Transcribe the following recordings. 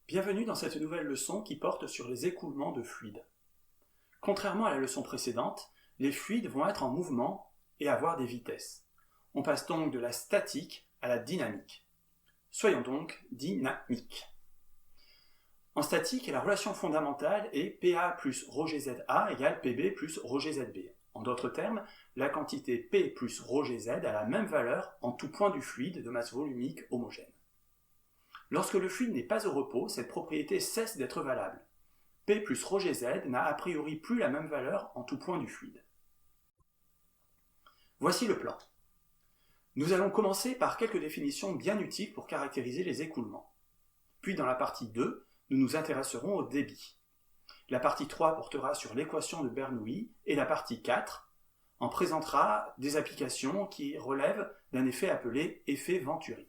Bienvenue dans cette nouvelle leçon qui porte sur les écoulements de fluides. Contrairement à la leçon précédente, les fluides vont être en mouvement et avoir des vitesses. On passe donc de la statique à la dynamique. Soyons donc dynamiques. En statique, la relation fondamentale est PA plus ρGZA égale PB plus ρGZB. En d'autres termes, la quantité P plus ρGZ a la même valeur en tout point du fluide de masse volumique homogène. Lorsque le fluide n'est pas au repos, cette propriété cesse d'être valable. P plus ρGZ n'a a priori plus la même valeur en tout point du fluide. Voici le plan. Nous allons commencer par quelques définitions bien utiles pour caractériser les écoulements. Puis dans la partie 2, nous nous intéresserons au débit. La partie 3 portera sur l'équation de Bernoulli et la partie 4 en présentera des applications qui relèvent d'un effet appelé effet Venturi.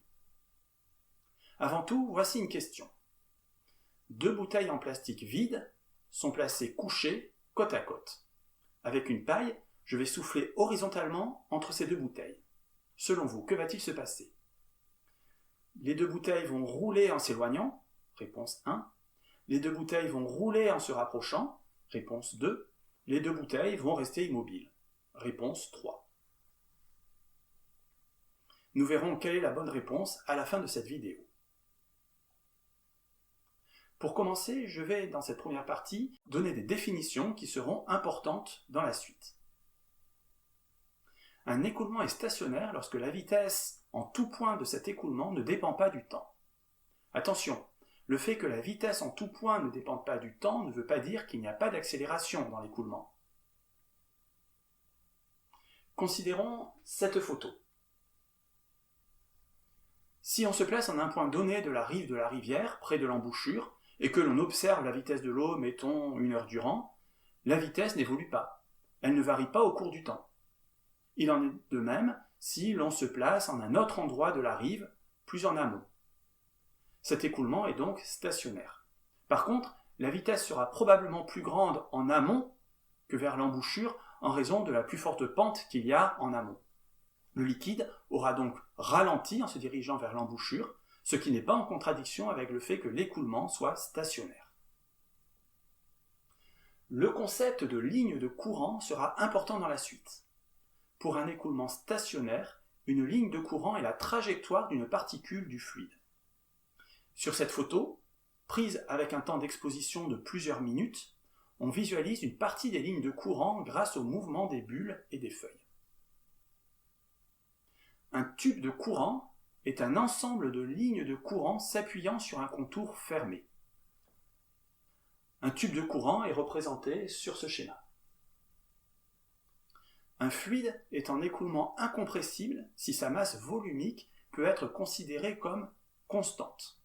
Avant tout, voici une question. Deux bouteilles en plastique vides sont placées couchées côte à côte. Avec une paille, je vais souffler horizontalement entre ces deux bouteilles. Selon vous, que va-t-il se passer? Les deux bouteilles vont rouler en s'éloignant, réponse 1. Les deux bouteilles vont rouler en se rapprochant, réponse 2. Les deux bouteilles vont rester immobiles, réponse 3. Nous verrons quelle est la bonne réponse à la fin de cette vidéo. Pour commencer, je vais, dans cette première partie, donner des définitions qui seront importantes dans la suite. Un écoulement est stationnaire lorsque la vitesse en tout point de cet écoulement ne dépend pas du temps. Attention, le fait que la vitesse en tout point ne dépende pas du temps ne veut pas dire qu'il n'y a pas d'accélération dans l'écoulement. Considérons cette photo. Si on se place en un point donné de la rive de la rivière, près de l'embouchure, et que l'on observe la vitesse de l'eau, mettons, 1 heure durant, la vitesse n'évolue pas. Elle ne varie pas au cours du temps. Il en est de même si l'on se place en un autre endroit de la rive, plus en amont. Cet écoulement est donc stationnaire. Par contre, la vitesse sera probablement plus grande en amont que vers l'embouchure en raison de la plus forte pente qu'il y a en amont. Le liquide aura donc ralenti en se dirigeant vers l'embouchure, ce qui n'est pas en contradiction avec le fait que l'écoulement soit stationnaire. Le concept de ligne de courant sera important dans la suite. Pour un écoulement stationnaire, une ligne de courant est la trajectoire d'une particule du fluide. Sur cette photo, prise avec un temps d'exposition de plusieurs minutes, on visualise une partie des lignes de courant grâce au mouvement des bulles et des feuilles. Un tube de courant est un ensemble de lignes de courant s'appuyant sur un contour fermé. Un tube de courant est représenté sur ce schéma. Un fluide est en écoulement incompressible si sa masse volumique peut être considérée comme constante.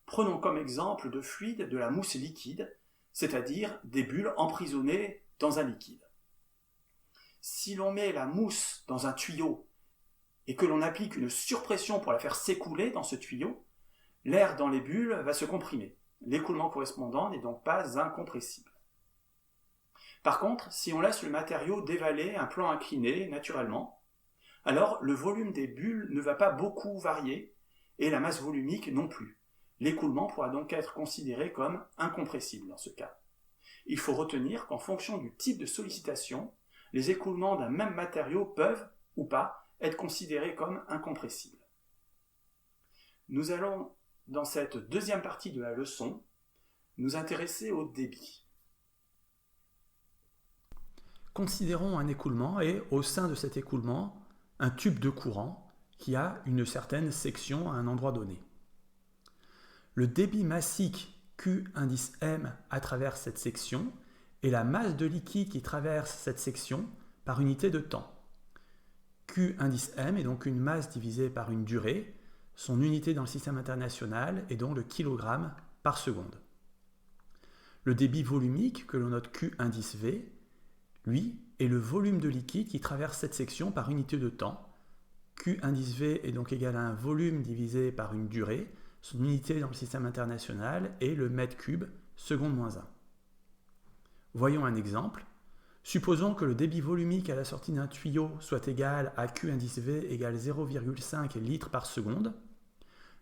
Prenons comme exemple de fluide de la mousse liquide, c'est-à-dire des bulles emprisonnées dans un liquide. Si l'on met la mousse dans un tuyau et que l'on applique une surpression pour la faire s'écouler dans ce tuyau, l'air dans les bulles va se comprimer. L'écoulement correspondant n'est donc pas incompressible. Par contre, si on laisse le matériau dévaler un plan incliné naturellement, alors le volume des bulles ne va pas beaucoup varier et la masse volumique non plus. L'écoulement pourra donc être considéré comme incompressible dans ce cas. Il faut retenir qu'en fonction du type de sollicitation, les écoulements d'un même matériau peuvent, ou pas, être considérés comme incompressibles. Nous allons, dans cette deuxième partie de la leçon, nous intéresser au débit. Considérons un écoulement et, au sein de cet écoulement, un tube de courant qui a une certaine section à un endroit donné. Le débit massique Q indice M à travers cette section est la masse de liquide qui traverse cette section par unité de temps. Q indice M est donc une masse divisée par une durée. Son unité dans le système international est donc le kilogramme par seconde. Le débit volumique, que l'on note Q indice V, lui, est le volume de liquide qui traverse cette section par unité de temps. Q indice V est donc égal à un volume divisé par une durée. Son unité dans le système international est le mètre cube, seconde moins 1. Voyons un exemple. Supposons que le débit volumique à la sortie d'un tuyau soit égal à Q indice V égale 0,5 litres par seconde.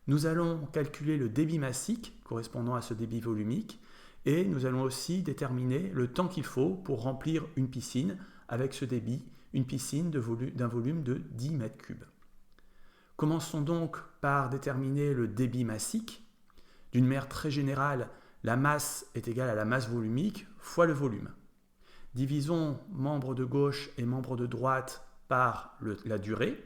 Nous allons calculer le débit massique correspondant à ce débit volumique et nous allons aussi déterminer le temps qu'il faut pour remplir une piscine avec ce débit, une piscine d'un volume de 10 mètres cubes. Commençons donc par déterminer le débit massique. D'une manière très générale, la masse est égale à la masse volumique fois le volume. Divisons membre de gauche et membre de droite par la durée.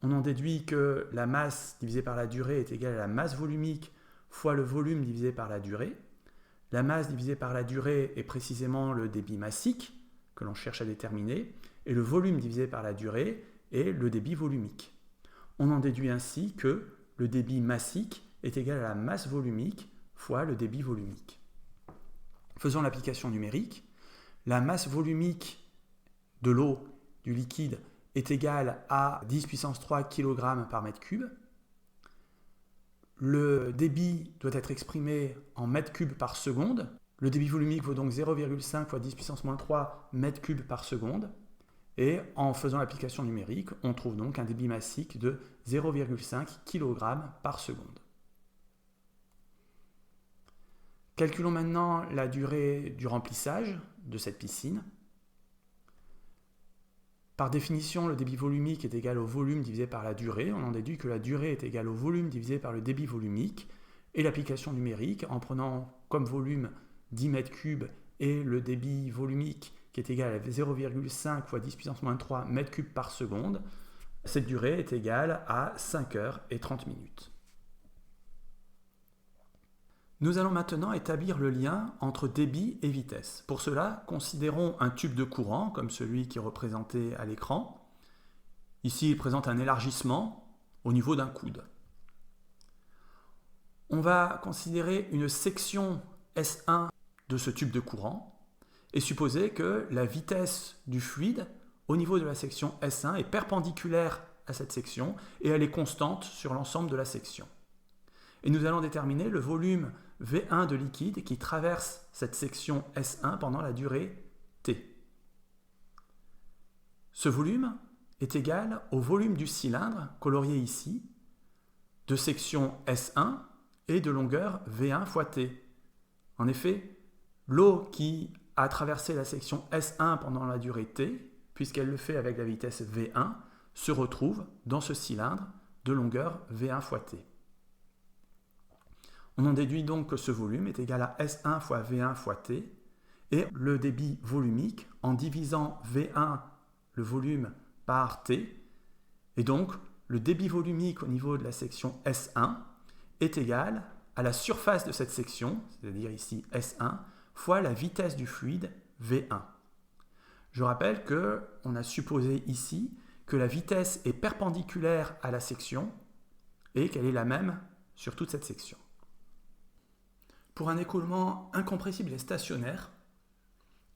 On en déduit que la masse divisée par la durée est égale à la masse volumique fois le volume divisé par la durée. La masse divisée par la durée est précisément le débit massique que l'on cherche à déterminer et le volume divisé par la durée est le débit volumique. On en déduit ainsi que le débit massique est égal à la masse volumique fois le débit volumique. Faisons l'application numérique. La masse volumique de l'eau, du liquide, est égale à 10 puissance 3 kg par mètre cube. Le débit doit être exprimé en mètres cubes par seconde. Le débit volumique vaut donc 0,5 fois 10 puissance moins 3 mètres cubes par seconde. Et en faisant l'application numérique, on trouve donc un débit massique de 0,5 kg par seconde. Calculons maintenant la durée du remplissage de cette piscine. Par définition, le débit volumique est égal au volume divisé par la durée. On en déduit que la durée est égale au volume divisé par le débit volumique. Et l'application numérique, en prenant comme volume 10 mètres cubes et le débit volumique qui est égal à 0,5 fois 10 puissance moins 3 mètres cubes par seconde, cette durée est égale à 5 heures et 30 minutes. Nous allons maintenant établir le lien entre débit et vitesse. Pour cela, considérons un tube de courant, comme celui qui est représenté à l'écran. Ici, il présente un élargissement au niveau d'un coude. On va considérer une section S1 de ce tube de courant et supposer que la vitesse du fluide au niveau de la section S1 est perpendiculaire à cette section et elle est constante sur l'ensemble de la section. Et nous allons déterminer le volume V1 de liquide qui traverse cette section S1 pendant la durée T. Ce volume est égal au volume du cylindre colorié ici, de section S1 et de longueur V1 fois T. En effet, l'eau qui a traversé la section S1 pendant la durée T, puisqu'elle le fait avec la vitesse V1, se retrouve dans ce cylindre de longueur V1 fois T. On en déduit donc que ce volume est égal à S1 fois V1 fois T, et le débit volumique en divisant V1, le volume, par T, et donc le débit volumique au niveau de la section S1 est égal à la surface de cette section, c'est-à-dire ici S1, fois la vitesse du fluide V1. Je rappelle qu'on a supposé ici que la vitesse est perpendiculaire à la section et qu'elle est la même sur toute cette section. Pour un écoulement incompressible et stationnaire,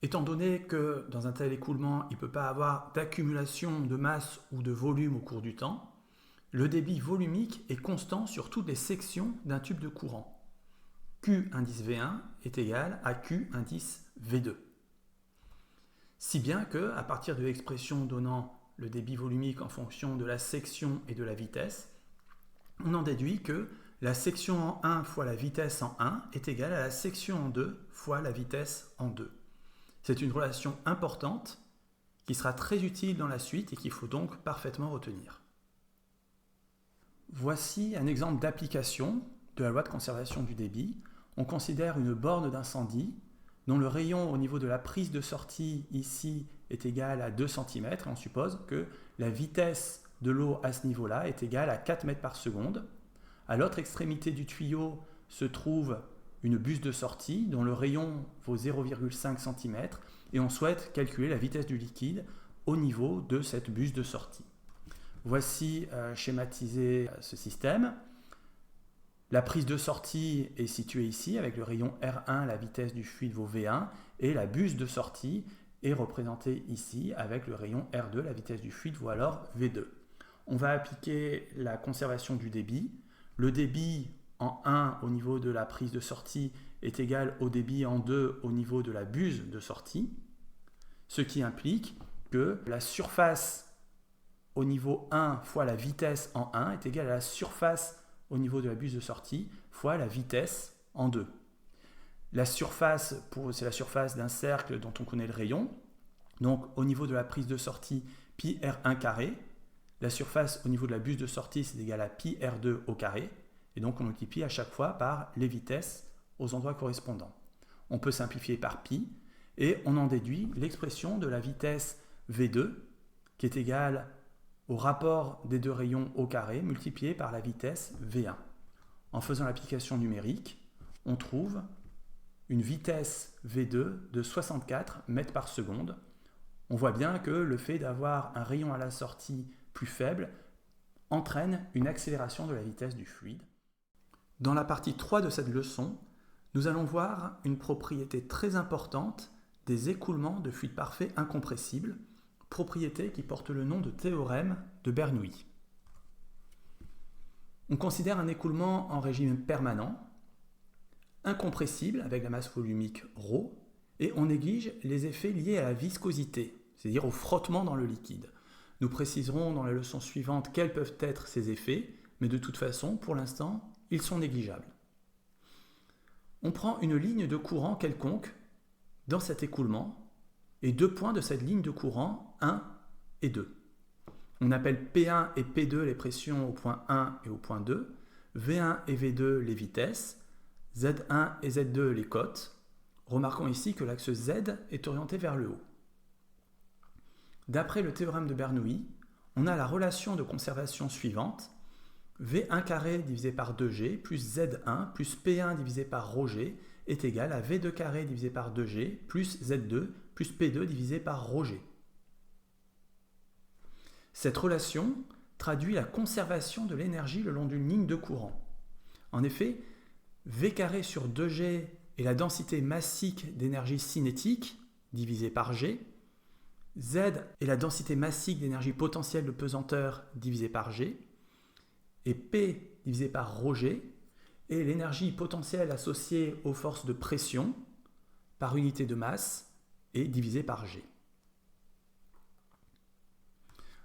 étant donné que dans un tel écoulement, il ne peut pas avoir d'accumulation de masse ou de volume au cours du temps, le débit volumique est constant sur toutes les sections d'un tube de courant. Q indice V1 est égal à Q indice V2. Si bien que, à partir de l'expression donnant le débit volumique en fonction de la section et de la vitesse, on en déduit que la section en 1 fois la vitesse en 1 est égale à la section en 2 fois la vitesse en 2. C'est une relation importante qui sera très utile dans la suite et qu'il faut donc parfaitement retenir. Voici un exemple d'application de la loi de conservation du débit. On considère une borne d'incendie dont le rayon au niveau de la prise de sortie ici est égal à 2 cm et on suppose que la vitesse de l'eau à ce niveau-là est égale à 4 mètres par seconde. À l'autre extrémité du tuyau se trouve une buse de sortie dont le rayon vaut 0,5 cm et on souhaite calculer la vitesse du liquide au niveau de cette buse de sortie. Voici schématisé ce système. La prise de sortie est située ici avec le rayon R1, la vitesse du fluide vaut V1 et la buse de sortie est représentée ici avec le rayon R2, la vitesse du fluide vaut alors V2. On va appliquer la conservation du débit. Le débit en 1 au niveau de la prise de sortie est égal au débit en 2 au niveau de la buse de sortie, ce qui implique que la surface au niveau 1 fois la vitesse en 1 est égale à la surface au niveau de la buse de sortie fois la vitesse en 2. La surface, c'est la surface d'un cercle dont on connaît le rayon. Donc au niveau de la prise de sortie, pi r1 carré. La surface au niveau de la buse de sortie, c'est égal à pi r2 au carré. Et donc on multiplie à chaque fois par les vitesses aux endroits correspondants. On peut simplifier par pi et on en déduit l'expression de la vitesse v2 qui est égale au rapport des deux rayons au carré multiplié par la vitesse v1. En faisant l'application numérique, on trouve une vitesse v2 de 64 mètres par seconde. On voit bien que le fait d'avoir un rayon à la sortie plus faible entraîne une accélération de la vitesse du fluide. Dans la partie 3 de cette leçon, nous allons voir une propriété très importante des écoulements de fluide parfait incompressible, propriété qui porte le nom de théorème de Bernoulli. On considère un écoulement en régime permanent, incompressible avec la masse volumique ρ, et on néglige les effets liés à la viscosité, c'est-à-dire au frottement dans le liquide. Nous préciserons dans la leçon suivante quels peuvent être ces effets, mais de toute façon, pour l'instant, ils sont négligeables. On prend une ligne de courant quelconque dans cet écoulement et deux points de cette ligne de courant, 1 et 2. On appelle P1 et P2 les pressions au point 1 et au point 2, V1 et V2 les vitesses, Z1 et Z2 les cotes. Remarquons ici que l'axe Z est orienté vers le haut. D'après le théorème de Bernoulli, on a la relation de conservation suivante. V1 carré divisé par 2G plus Z1 plus P1 divisé par ρG est égal à V2 carré divisé par 2G plus Z2 plus P2 divisé par ρG. Cette relation traduit la conservation de l'énergie le long d'une ligne de courant. En effet, V carré sur 2G est la densité massique d'énergie cinétique divisée par G, Z est la densité massique d'énergie potentielle de pesanteur divisée par G, et P divisé par ρG est l'énergie potentielle associée aux forces de pression par unité de masse et divisée par G.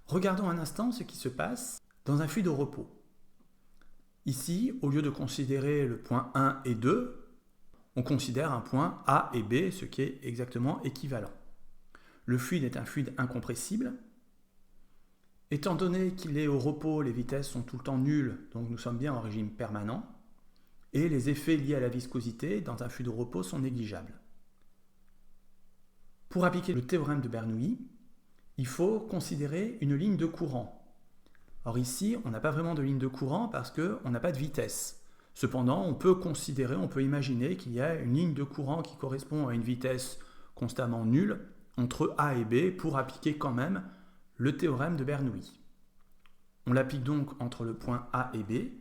Regardons un instant ce qui se passe dans un fluide au repos. Ici, au lieu de considérer le point 1 et 2, on considère un point A et B, ce qui est exactement équivalent. Le fluide est un fluide incompressible. Étant donné qu'il est au repos, les vitesses sont tout le temps nulles, donc nous sommes bien en régime permanent, et les effets liés à la viscosité dans un fluide au repos sont négligeables. Pour appliquer le théorème de Bernoulli, il faut considérer une ligne de courant. Or ici, on n'a pas vraiment de ligne de courant parce qu'on n'a pas de vitesse. Cependant, on peut imaginer qu'il y a une ligne de courant qui correspond à une vitesse constamment nulle entre A et B pour appliquer quand même le théorème de Bernoulli. On l'applique donc entre le point A et B,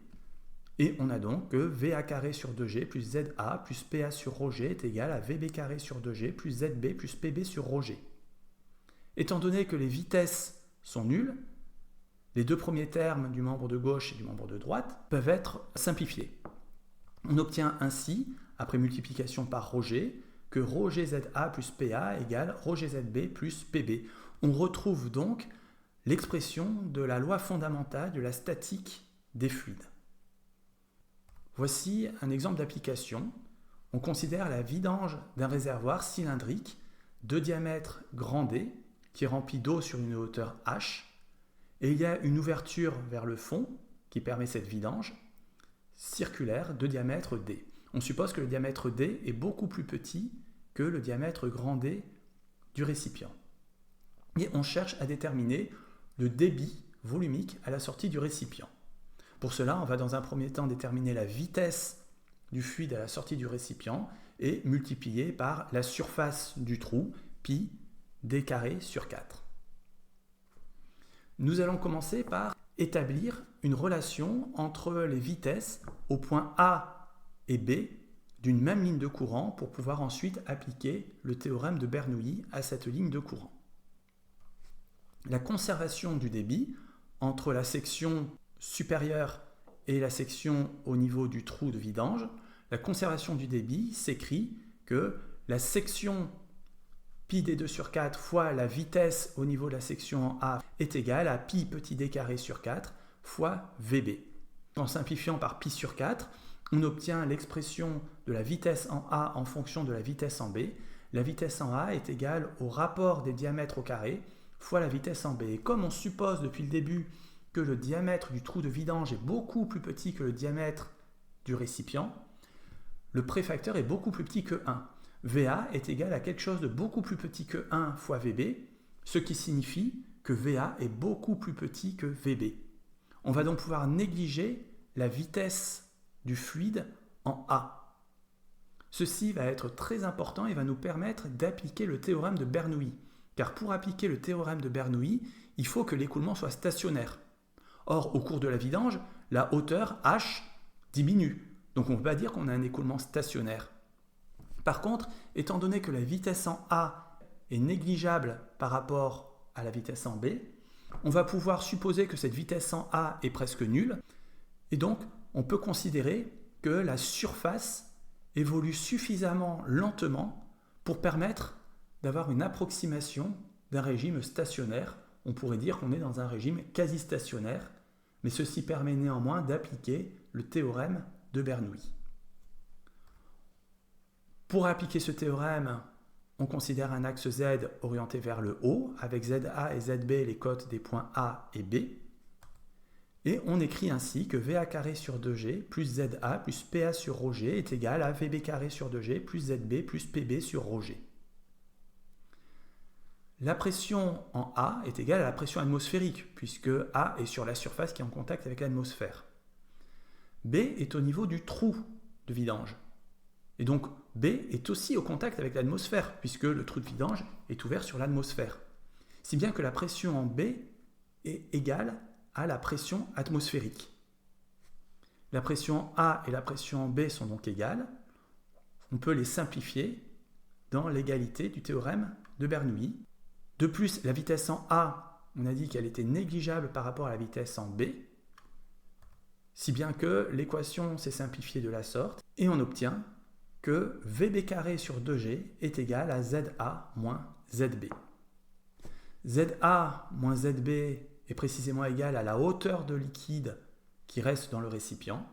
et on a donc que VA carré sur 2G plus ZA plus PA sur ρG est égal à VB carré sur 2G plus ZB plus PB sur ρG. Étant donné que les vitesses sont nulles, les deux premiers termes du membre de gauche et du membre de droite peuvent être simplifiés. On obtient ainsi, après multiplication par ρG, que ρGZA plus PA égale ρGZB plus PB. On retrouve donc l'expression de la loi fondamentale de la statique des fluides. Voici un exemple d'application. On considère la vidange d'un réservoir cylindrique de diamètre grand D qui est rempli d'eau sur une hauteur h, et il y a une ouverture vers le fond qui permet cette vidange circulaire de diamètre D. On suppose que le diamètre D est beaucoup plus petit que le diamètre grand D du récipient. Et on cherche à déterminer le débit volumique à la sortie du récipient. Pour cela, on va dans un premier temps déterminer la vitesse du fluide à la sortie du récipient et multiplier par la surface du trou, pi d carré sur 4. Nous allons commencer par établir une relation entre les vitesses au point A et B d'une même ligne de courant pour pouvoir ensuite appliquer le théorème de Bernoulli à cette ligne de courant. La conservation du débit entre la section supérieure et la section au niveau du trou de vidange, la conservation du débit s'écrit que la section pi d2 sur 4 fois la vitesse au niveau de la section en A est égale à pi petit d carré sur 4 fois VB. En simplifiant par pi sur 4, on obtient l'expression de la vitesse en A en fonction de la vitesse en B. La vitesse en A est égale au rapport des diamètres au carré fois la vitesse en B. Et comme on suppose depuis le début que le diamètre du trou de vidange est beaucoup plus petit que le diamètre du récipient, le préfacteur est beaucoup plus petit que 1. VA est égal à quelque chose de beaucoup plus petit que 1 fois VB, ce qui signifie que VA est beaucoup plus petit que VB. On va donc pouvoir négliger la vitesse du fluide en A. Ceci va être très important et va nous permettre d'appliquer le théorème de Bernoulli. Car pour appliquer le théorème de Bernoulli, il faut que l'écoulement soit stationnaire. Or, au cours de la vidange, la hauteur H diminue. Donc on ne peut pas dire qu'on a un écoulement stationnaire. Par contre, étant donné que la vitesse en A est négligeable par rapport à la vitesse en B, on va pouvoir supposer que cette vitesse en A est presque nulle, et donc on peut considérer que la surface évolue suffisamment lentement pour permettre d'avoir une approximation d'un régime stationnaire. On pourrait dire qu'on est dans un régime quasi-stationnaire, mais ceci permet néanmoins d'appliquer le théorème de Bernoulli. Pour appliquer ce théorème, on considère un axe Z orienté vers le haut, avec ZA et ZB les cotes des points A et B. Et on écrit ainsi que VA carré sur 2G plus ZA plus PA sur ρG est égal à VB carré sur 2G plus ZB plus PB sur ρG. La pression en A est égale à la pression atmosphérique, puisque A est sur la surface qui est en contact avec l'atmosphère. B est au niveau du trou de vidange. Et donc B est aussi au contact avec l'atmosphère, puisque le trou de vidange est ouvert sur l'atmosphère. Si bien que la pression en B est égale à la pression atmosphérique. La pression A et la pression B sont donc égales. On peut les simplifier dans l'égalité du théorème de Bernoulli. De plus, la vitesse en A, on a dit qu'elle était négligeable par rapport à la vitesse en B, si bien que l'équation s'est simplifiée de la sorte, et on obtient que VB carré sur 2G est égal à ZA moins ZB. ZA moins ZB est précisément égal à la hauteur de liquide qui reste dans le récipient,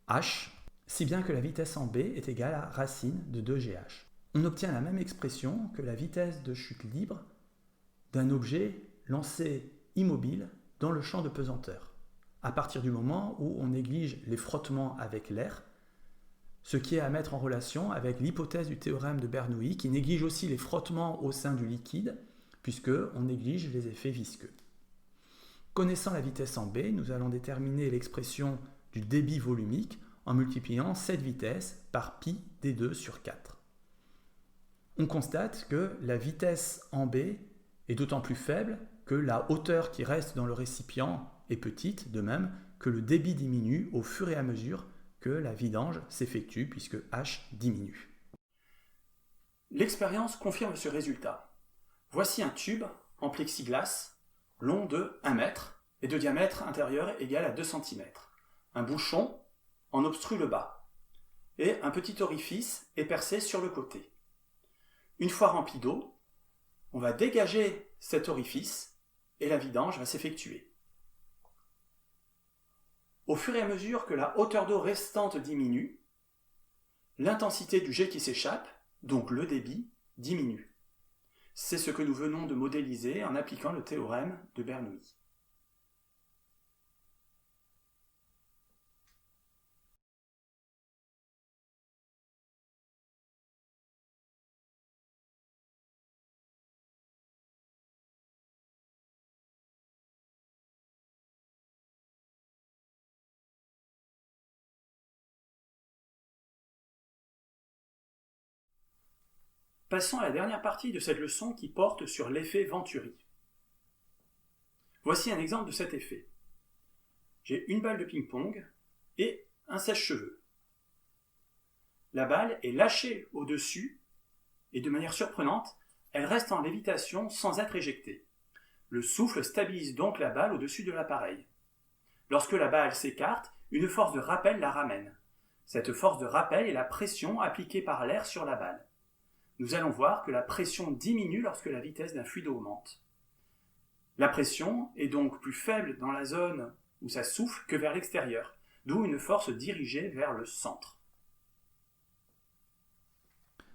H, si bien que la vitesse en B est égale à racine de 2GH. On obtient la même expression que la vitesse de chute libre d'un objet lancé immobile dans le champ de pesanteur, à partir du moment où on néglige les frottements avec l'air, ce qui est à mettre en relation avec l'hypothèse du théorème de Bernoulli qui néglige aussi les frottements au sein du liquide, puisqu'on néglige les effets visqueux. Connaissant la vitesse en B, nous allons déterminer l'expression du débit volumique en multipliant cette vitesse par pi d2 sur 4. On constate que la vitesse en B est d'autant plus faible que la hauteur qui reste dans le récipient est petite, de même que le débit diminue au fur et à mesure que la vidange s'effectue, puisque H diminue. L'expérience confirme ce résultat. Voici un tube en plexiglas, long de 1 mètre et de diamètre intérieur égal à 2 cm. Un bouchon en obstrue le bas, et un petit orifice est percé sur le côté. Une fois rempli d'eau, on va dégager cet orifice et la vidange va s'effectuer. Au fur et à mesure que la hauteur d'eau restante diminue, l'intensité du jet qui s'échappe, donc le débit, diminue. C'est ce que nous venons de modéliser en appliquant le théorème de Bernoulli. Passons à la dernière partie de cette leçon qui porte sur l'effet Venturi. Voici un exemple de cet effet. J'ai une balle de ping-pong et un sèche-cheveux. La balle est lâchée au-dessus et de manière surprenante, elle reste en lévitation sans être éjectée. Le souffle stabilise donc la balle au-dessus de l'appareil. Lorsque la balle s'écarte, une force de rappel la ramène. Cette force de rappel est la pression appliquée par l'air sur la balle. Nous allons voir que la pression diminue lorsque la vitesse d'un fluide augmente. La pression est donc plus faible dans la zone où ça souffle que vers l'extérieur, d'où une force dirigée vers le centre.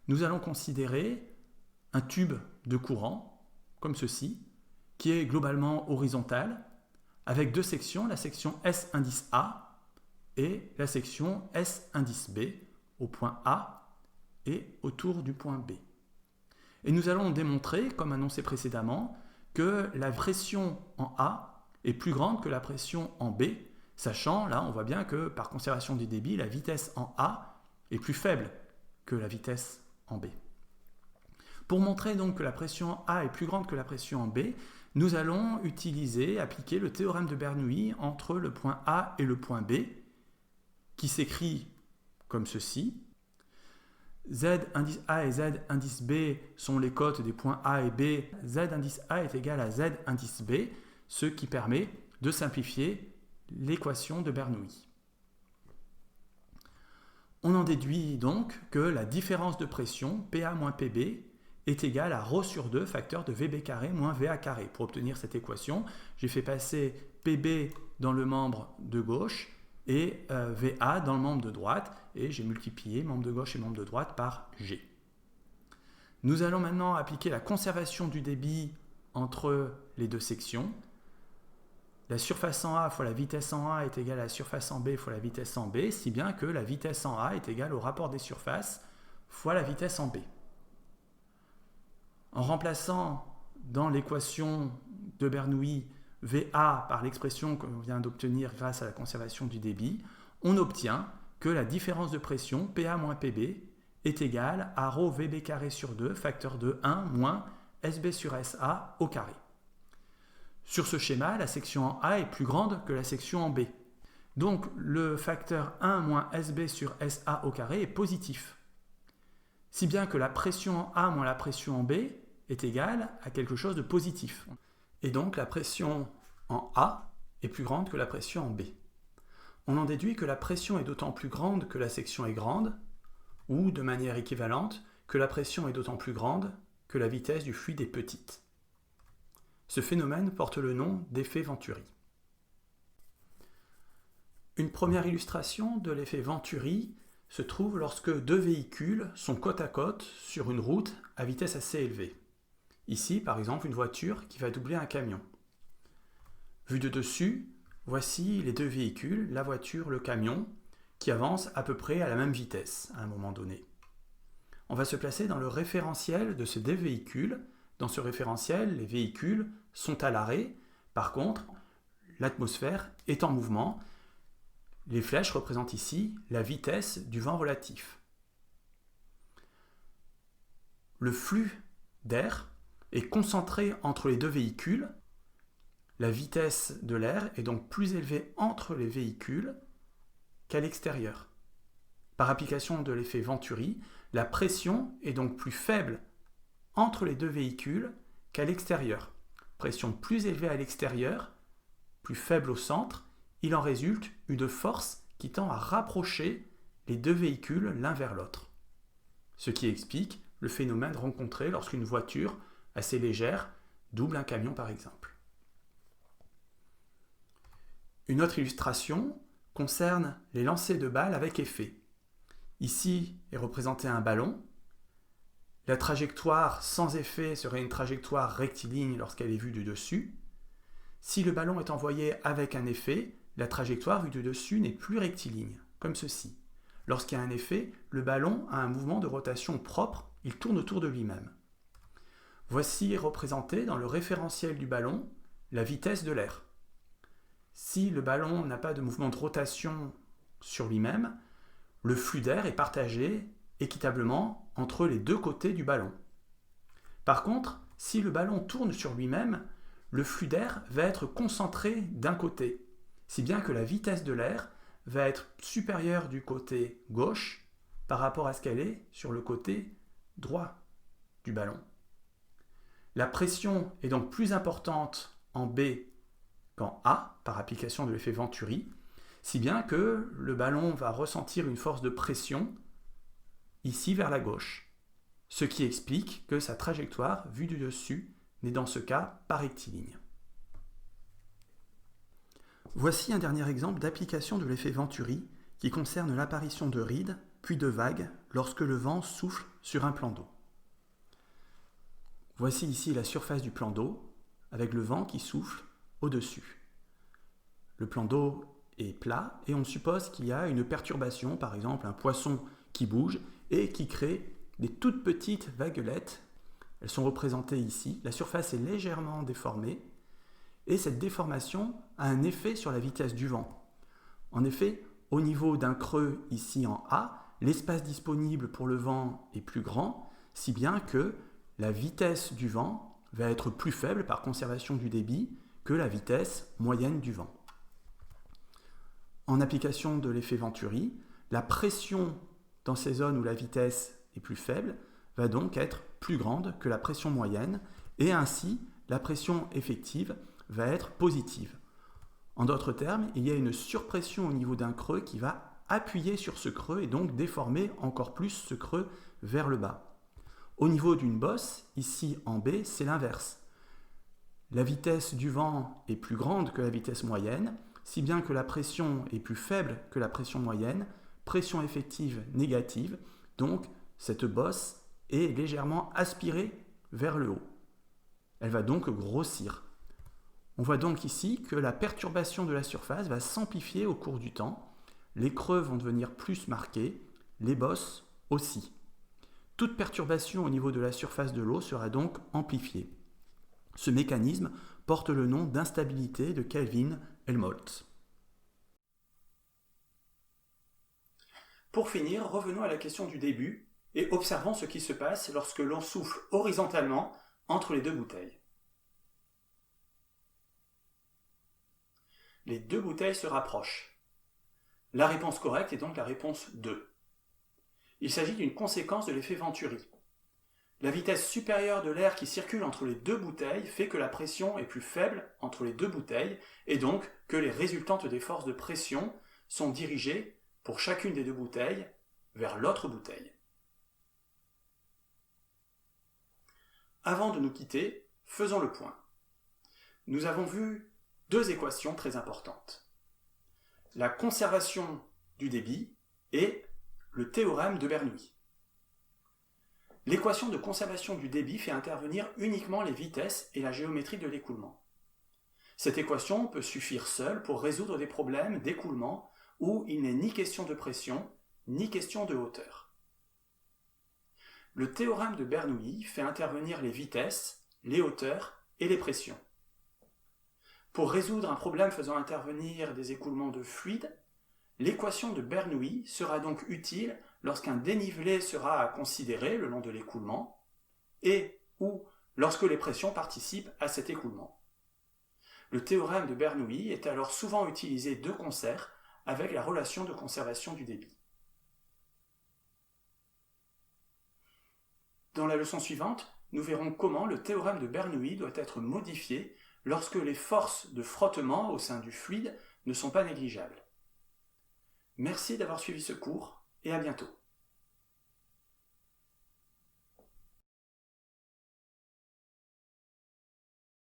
Nous allons considérer un tube de courant, comme ceci, qui est globalement horizontal, avec deux sections, la section S indice A et la section S indice B, au point A et autour du point B. Et nous allons démontrer, comme annoncé précédemment, que la pression en A est plus grande que la pression en B, sachant, là, on voit bien que par conservation du débit, la vitesse en A est plus faible que la vitesse en B. Pour montrer donc que la pression en A est plus grande que la pression en B, nous allons appliquer le théorème de Bernoulli entre le point A et le point B, qui s'écrit comme ceci. Z indice A et Z indice B sont les cotes des points A et B. Z indice A est égal à Z indice B, ce qui permet de simplifier l'équation de Bernoulli. On en déduit donc que la différence de pression, PA moins PB, est égale à ρ sur 2 facteur de VB carré moins VA carré. Pour obtenir cette équation, j'ai fait passer PB dans le membre de gauche et VA dans le membre de droite, et j'ai multiplié membre de gauche et membre de droite par G. Nous allons maintenant appliquer la conservation du débit entre les deux sections. La surface en A fois la vitesse en A est égale à la surface en B fois la vitesse en B, si bien que la vitesse en A est égale au rapport des surfaces fois la vitesse en B. En remplaçant dans l'équation de Bernoulli VA par l'expression qu'on vient d'obtenir grâce à la conservation du débit, on obtient que la différence de pression, PA moins PB, est égale à ρ VB carré sur 2, facteur de 1 moins SB sur SA au carré. Sur ce schéma, la section en A est plus grande que la section en B. Donc le facteur 1 moins SB sur SA au carré est positif. Si bien que la pression en A moins la pression en B est égale à quelque chose de positif. Et donc la pression en A est plus grande que la pression en B. On en déduit que la pression est d'autant plus grande que la section est grande, ou de manière équivalente, que la pression est d'autant plus grande que la vitesse du fluide est petite. Ce phénomène porte le nom d'effet Venturi. Une première illustration de l'effet Venturi se trouve lorsque deux véhicules sont côte à côte sur une route à vitesse assez élevée. Ici, par exemple, une voiture qui va doubler un camion. Vu de dessus, voici les deux véhicules, la voiture, le camion, qui avancent à peu près à la même vitesse à un moment donné. On va se placer dans le référentiel de ces deux véhicules. Dans ce référentiel, les véhicules sont à l'arrêt. Par contre, l'atmosphère est en mouvement. Les flèches représentent ici la vitesse du vent relatif. Le flux d'air est concentré entre les deux véhicules. La vitesse de l'air est donc plus élevée entre les véhicules qu'à l'extérieur. Par application de l'effet Venturi, la pression est donc plus faible entre les deux véhicules qu'à l'extérieur. Pression plus élevée à l'extérieur, plus faible au centre, il en résulte une force qui tend à rapprocher les deux véhicules l'un vers l'autre. Ce qui explique le phénomène rencontré lorsqu'une voiture assez légère double un camion par exemple. Une autre illustration concerne les lancers de balles avec effet. Ici est représenté un ballon. La trajectoire sans effet serait une trajectoire rectiligne lorsqu'elle est vue du dessus. Si le ballon est envoyé avec un effet, la trajectoire vue du dessus n'est plus rectiligne, comme ceci. Lorsqu'il y a un effet, le ballon a un mouvement de rotation propre, il tourne autour de lui-même. Voici représenté dans le référentiel du ballon la vitesse de l'air. Si le ballon n'a pas de mouvement de rotation sur lui-même, le flux d'air est partagé équitablement entre les deux côtés du ballon. Par contre, si le ballon tourne sur lui-même, le flux d'air va être concentré d'un côté, si bien que la vitesse de l'air va être supérieure du côté gauche par rapport à ce qu'elle est sur le côté droit du ballon. La pression est donc plus importante en B qu'en A, par application de l'effet Venturi, si bien que le ballon va ressentir une force de pression ici vers la gauche, ce qui explique que sa trajectoire, vue du dessus, n'est dans ce cas pas rectiligne. Voici un dernier exemple d'application de l'effet Venturi qui concerne l'apparition de rides puis de vagues lorsque le vent souffle sur un plan d'eau. Voici ici la surface du plan d'eau avec le vent qui souffle au-dessus. Le plan d'eau est plat et on suppose qu'il y a une perturbation, par exemple un poisson qui bouge et qui crée des toutes petites vaguelettes. Elles sont représentées ici. La surface est légèrement déformée et cette déformation a un effet sur la vitesse du vent. En effet, au niveau d'un creux ici en A, l'espace disponible pour le vent est plus grand, si bien que la vitesse du vent va être plus faible par conservation du débit que la vitesse moyenne du vent. En application de l'effet Venturi, la pression dans ces zones où la vitesse est plus faible va donc être plus grande que la pression moyenne et ainsi la pression effective va être positive. En d'autres termes, il y a une surpression au niveau d'un creux qui va appuyer sur ce creux et donc déformer encore plus ce creux vers le bas. Au niveau d'une bosse, ici en B, c'est l'inverse. La vitesse du vent est plus grande que la vitesse moyenne, si bien que la pression est plus faible que la pression moyenne, pression effective négative, donc cette bosse est légèrement aspirée vers le haut. Elle va donc grossir. On voit donc ici que la perturbation de la surface va s'amplifier au cours du temps, les creux vont devenir plus marqués, les bosses aussi. Toute perturbation au niveau de la surface de l'eau sera donc amplifiée. Ce mécanisme porte le nom d'instabilité de Kelvin-Helmholtz. Pour finir, revenons à la question du début et observons ce qui se passe lorsque l'on souffle horizontalement entre les deux bouteilles. Les deux bouteilles se rapprochent. La réponse correcte est donc la réponse 2. Il s'agit d'une conséquence de l'effet Venturi. La vitesse supérieure de l'air qui circule entre les deux bouteilles fait que la pression est plus faible entre les deux bouteilles et donc que les résultantes des forces de pression sont dirigées pour chacune des deux bouteilles vers l'autre bouteille. Avant de nous quitter, faisons le point. Nous avons vu deux équations très importantes. La conservation du débit et le théorème de Bernoulli. L'équation de conservation du débit fait intervenir uniquement les vitesses et la géométrie de l'écoulement. Cette équation peut suffire seule pour résoudre des problèmes d'écoulement où il n'est ni question de pression, ni question de hauteur. Le théorème de Bernoulli fait intervenir les vitesses, les hauteurs et les pressions. Pour résoudre un problème faisant intervenir des écoulements de fluides, l'équation de Bernoulli sera donc utile lorsqu'un dénivelé sera à considérer le long de l'écoulement et ou lorsque les pressions participent à cet écoulement. Le théorème de Bernoulli est alors souvent utilisé de concert avec la relation de conservation du débit. Dans la leçon suivante, nous verrons comment le théorème de Bernoulli doit être modifié lorsque les forces de frottement au sein du fluide ne sont pas négligeables. Merci d'avoir suivi ce cours et à bientôt.